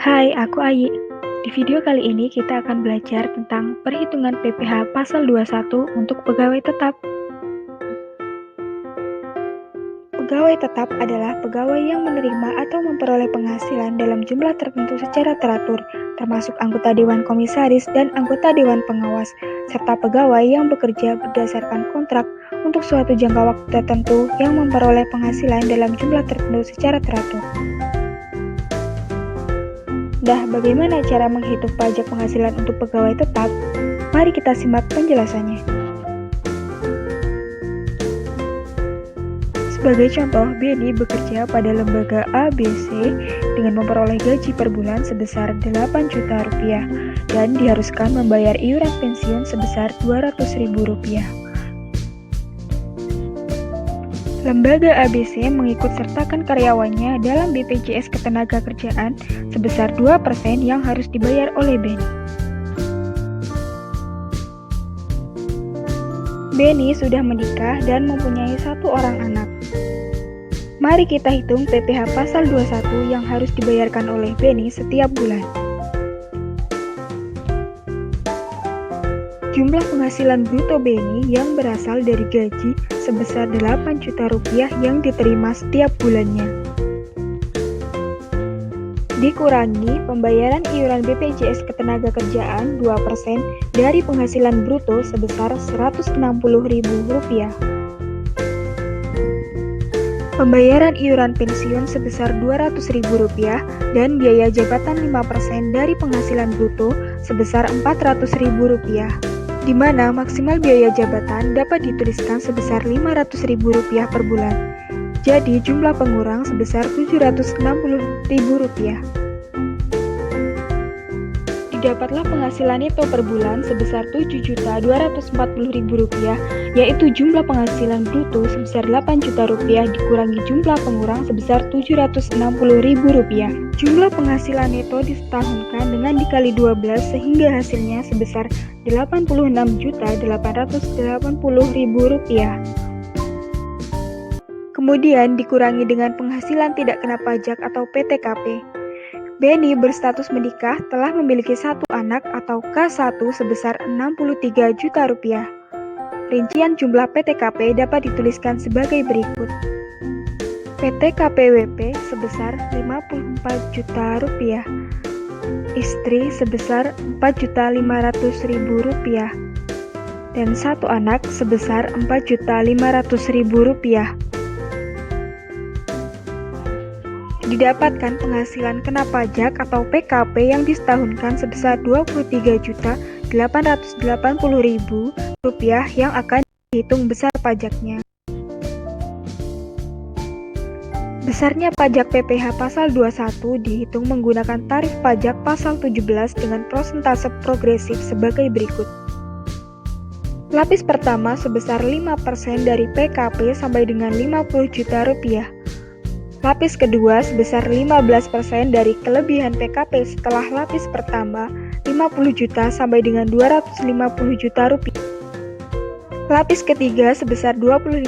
Hai, aku Ayi. Di video kali ini kita akan belajar tentang perhitungan PPh pasal 21 untuk pegawai tetap. Pegawai tetap adalah pegawai yang menerima atau memperoleh penghasilan dalam jumlah tertentu secara teratur, termasuk anggota Dewan Komisaris dan anggota Dewan Pengawas, serta pegawai yang bekerja berdasarkan kontrak untuk suatu jangka waktu tertentu yang memperoleh penghasilan dalam jumlah tertentu secara teratur. Nah, bagaimana cara menghitung pajak penghasilan untuk pegawai tetap? Mari kita simak penjelasannya. Sebagai contoh, Beni bekerja pada lembaga ABC dengan memperoleh gaji per bulan sebesar 8 juta rupiah dan diharuskan membayar iuran pensiun sebesar 200.000 rupiah. Lembaga ABC mengikut sertakan karyawannya dalam BPJS Ketenagakerjaan sebesar 2% yang harus dibayar oleh Beni. Beni sudah menikah dan mempunyai 1 orang anak. Mari kita hitung PPh pasal 21 yang harus dibayarkan oleh Beni setiap bulan. Jumlah penghasilan bruto Beni yang berasal dari gaji sebesar 8 juta rupiah yang diterima setiap bulannya. Dikurangi pembayaran iuran BPJS Ketenagakerjaan 2% dari penghasilan bruto sebesar Rp160.000. Pembayaran iuran pensiun sebesar Rp200.000 dan biaya jabatan 5% dari penghasilan bruto sebesar Rp400.000, di mana maksimal biaya jabatan dapat dituliskan sebesar Rp500.000 per bulan. Jadi jumlah pengurang sebesar Rp760.000. Didapatlah penghasilan neto per bulan sebesar Rp7.240.000, yaitu jumlah penghasilan bruto sebesar Rp8 juta dikurangi jumlah pengurang sebesar Rp760.000. Jumlah penghasilan neto disetahunkan dengan dikali 12 sehingga hasilnya sebesar Rp86.880.000. Kemudian dikurangi dengan penghasilan tidak kena pajak atau PTKP. Beni berstatus menikah telah memiliki 1 anak atau K1 sebesar Rp63 juta. Rincian jumlah PTKP dapat dituliskan sebagai berikut. PTKP-WP sebesar Rp54 juta, istri sebesar Rp4.500.000, dan 1 anak sebesar Rp4.500.000. Didapatkan penghasilan kena pajak atau PKP yang disetahunkan sebesar Rp23.880.000 yang akan dihitung besar pajaknya. Besarnya pajak PPh pasal 21 dihitung menggunakan tarif pajak pasal 17 dengan prosentase progresif sebagai berikut. Lapis pertama sebesar 5% dari PKP sampai dengan Rp50 juta. Lapis kedua sebesar 15% dari kelebihan PKP setelah lapis pertama 50 juta sampai dengan Rp250 juta. Lapis ketiga sebesar 25%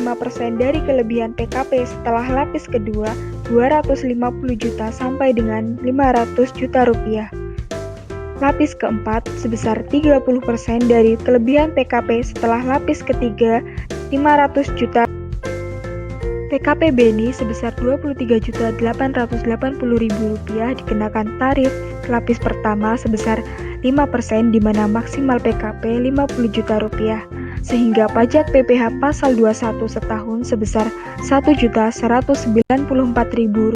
dari kelebihan PKP setelah lapis kedua 250 juta sampai dengan Rp500 juta. Lapis keempat sebesar 30% dari kelebihan PKP setelah lapis ketiga 500 juta. PKP Beni sebesar Rp23.880.000 dikenakan tarif lapis pertama sebesar 5% di mana maksimal PKP Rp50 juta, sehingga pajak PPh pasal 21 setahun sebesar Rp1.194.000.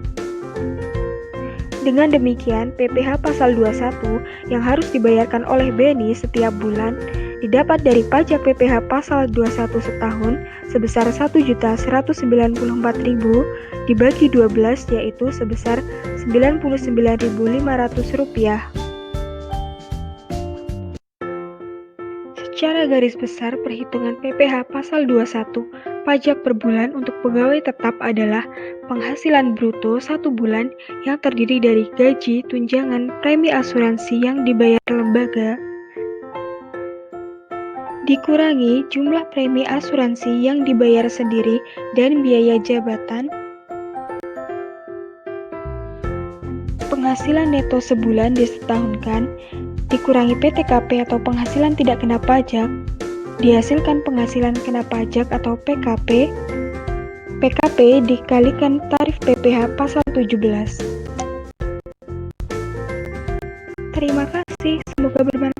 Dengan demikian, PPh pasal 21 yang harus dibayarkan oleh Beni setiap bulan didapat dari pajak PPh pasal 21 setahun sebesar Rp1.194.000 dibagi 12 yaitu sebesar Rp99.500. Secara garis besar perhitungan PPh pasal 21 pajak per bulan untuk pegawai tetap adalah penghasilan bruto 1 bulan yang terdiri dari gaji, tunjangan, premi asuransi yang dibayar lembaga, dikurangi jumlah premi asuransi yang dibayar sendiri dan biaya jabatan, penghasilan neto sebulan disetahunkan, dikurangi PTKP atau penghasilan tidak kena pajak, dihasilkan penghasilan kena pajak atau PKP, PKP dikalikan tarif PPh pasal 17. Terima kasih, semoga bermanfaat.